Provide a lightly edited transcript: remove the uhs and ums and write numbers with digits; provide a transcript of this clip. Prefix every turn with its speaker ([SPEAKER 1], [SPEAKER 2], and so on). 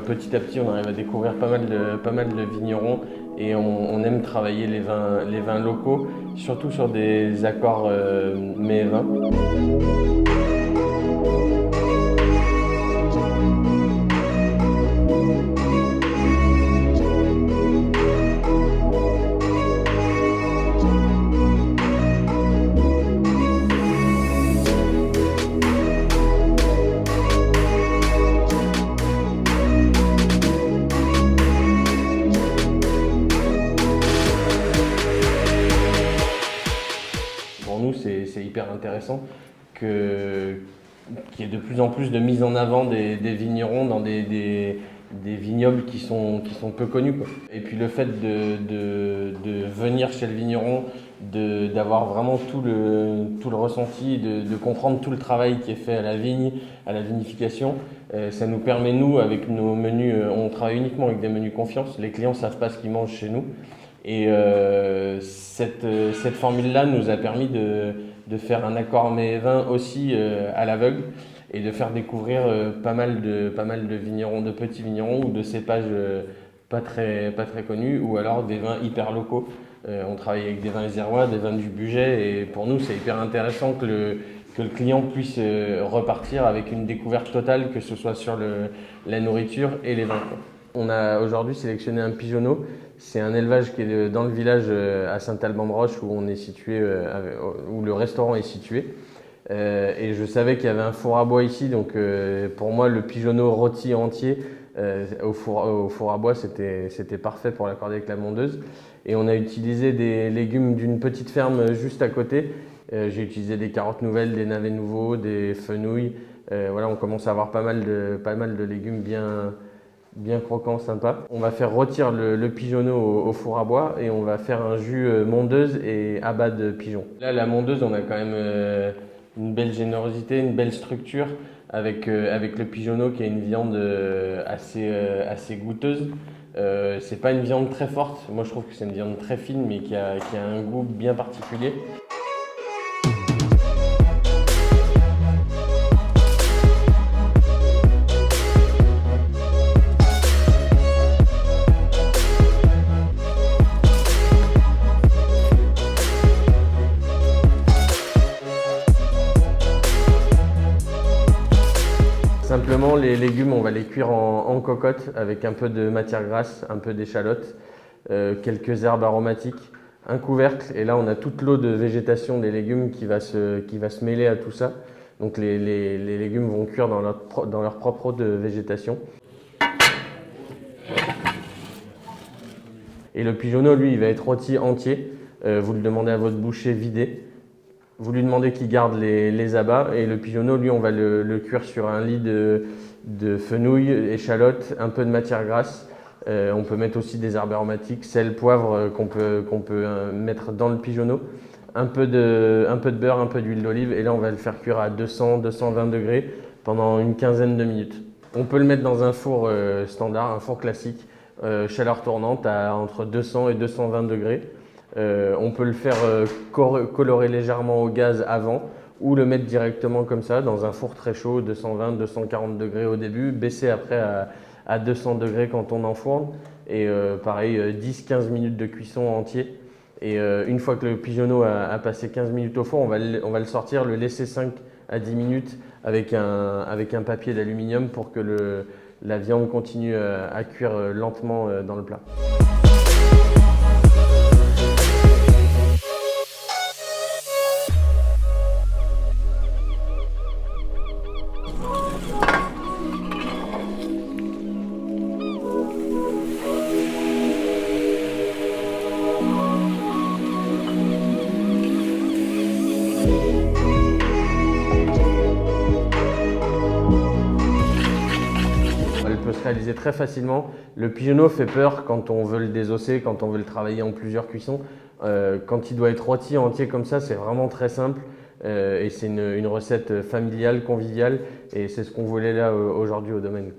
[SPEAKER 1] Petit à petit, on arrive à découvrir pas mal de vignerons et on aime travailler les vins locaux, surtout sur des accords mets et vins. Pour nous, c'est hyper intéressant que, qu'il y ait de plus en plus de mise en avant des vignerons dans des vignobles qui sont peu connus, quoi. Et puis le fait de venir chez le vigneron, d'avoir vraiment tout le ressenti, de comprendre tout le travail qui est fait à la vigne, à la vinification, ça nous permet, nous, avec nos menus, on travaille uniquement avec des menus confiance, les clients ne savent pas ce qu'ils mangent chez nous. Et cette formule-là nous a permis de faire un accord mets et vins aussi à l'aveugle et de faire découvrir pas mal de vignerons, de petits vignerons ou de cépages pas très connus ou alors des vins hyper locaux. On travaille avec des vins isérois, des vins du budget et pour nous c'est hyper intéressant que le client puisse repartir avec une découverte totale, que ce soit sur la nourriture et les vins. On a aujourd'hui sélectionné un pigeonneau. C'est un élevage qui est dans le village à Saint-Alban-de-Roche où on est situé, où le restaurant est situé. Et je savais qu'il y avait un four à bois ici, donc pour moi le pigeonneau rôti entier au four à bois c'était parfait pour l'accorder avec la mondeuse. Et on a utilisé des légumes d'une petite ferme juste à côté. J'ai utilisé des carottes nouvelles, des navets nouveaux, des fenouils. Voilà, on commence à avoir pas mal de légumes bien croquant, sympa. On va faire rôtir le pigeonneau au four à bois et on va faire un jus mondeuse et abat de pigeon. Là, la mondeuse, on a quand même une belle générosité, une belle structure avec le pigeonneau qui est une viande assez goûteuse. C'est pas une viande très forte, moi je trouve que c'est une viande très fine mais qui a un goût bien particulier. Simplement, les légumes, on va les cuire en cocotte avec un peu de matière grasse, un peu d'échalote, quelques herbes aromatiques, un couvercle. Et là, on a toute l'eau de végétation des légumes qui va se mêler à tout ça. Donc les légumes vont cuire dans leur propre eau de végétation. Et le pigeonneau, lui, il va être rôti entier. Vous le demandez à votre boucher vidé. Vous lui demandez qu'il garde les abats et le pigeonneau, lui, on va le cuire sur un lit de fenouil, échalote, un peu de matière grasse. On peut mettre aussi des herbes aromatiques, sel, poivre qu'on peut mettre dans le pigeonneau. Un peu de beurre, un peu d'huile d'olive et là, on va le faire cuire à 200-220 degrés pendant une quinzaine de minutes. On peut le mettre dans un four standard, un four classique, chaleur tournante à entre 200 et 220 degrés. On peut le faire colorer légèrement au gaz avant ou le mettre directement comme ça dans un four très chaud, 220-240 degrés au début, baisser après à 200 degrés quand on enfourne et pareil 10-15 minutes de cuisson entier. Et une fois que le pigeonneau a passé 15 minutes au four, on va le sortir, le laisser 5 à 10 minutes avec un papier d'aluminium pour que la viande continue à cuire lentement dans le plat. Elle peut se réaliser très facilement. Le pigeonneau fait peur quand on veut le désosser, quand on veut le travailler en plusieurs cuissons. Quand il doit être rôti entier comme ça, c'est vraiment très simple. Et c'est une recette familiale, conviviale. Et c'est ce qu'on voulait là aujourd'hui au domaine.